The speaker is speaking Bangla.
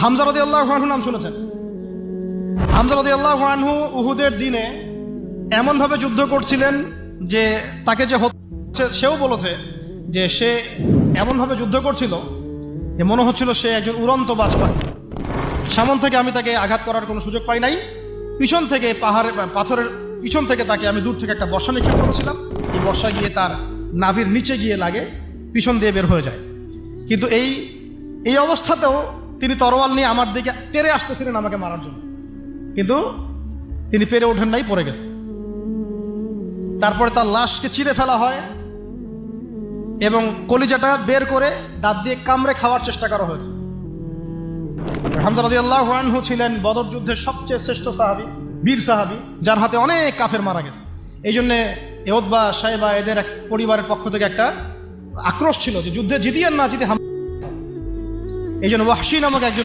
হামজা রাদিয়াল্লাহু আনহু নাম শুনেছেন? হামজা রাদিয়াল্লাহু আনহু উহুদের দিনে এমনভাবে যুদ্ধ করছিলেন যে তাকে যে হচ্ছে সেও বলেছে যে সে এমনভাবে যুদ্ধ করছিল যে মনে হচ্ছিল সে একজন উড়ন্ত বাজপাখি। সামন থেকে আমি তাকে আঘাত করার কোনো সুযোগ পাই নাই, পিছন থেকে পাথরের পিছন থেকে তাকে আমি দূর থেকে একটা বর্ষা নিক্ষেপ করেছিলাম। এই বর্ষা গিয়ে তার নাভির নিচে গিয়ে লাগে, পিছন দিয়ে বের হয়ে যায়। কিন্তু এই অবস্থাতেও তিনি তরোয়াল নিয়ে আমার দিকে তেড়ে আসতেছিলেন আমাকে মারার জন্য, কিন্তু তিনি পেরে ওঠেন নাই, পড়ে গেছে। তারপরে তার লাশকে চিরে ফেলা হয় এবং কলিজাটা বের করে দাঁত দিয়ে কামড়ে খাওয়ার চেষ্টা করা হয়েছে। হামজা রাদিয়াল্লাহু আনহু ছিলেন বদর যুদ্ধের সবচেয়ে শ্রেষ্ঠ সাহাবী, বীর সাহাবী, যার হাতে অনেক কাফের মারা গেছে। এই জন্যে উতবা, শাইবা এদের এক পরিবারের পক্ষ থেকে একটা আক্রোশ ছিল যে যুদ্ধে জিতিয়েন না জিতে। এই জন্য ওয়াহশী নামক একজন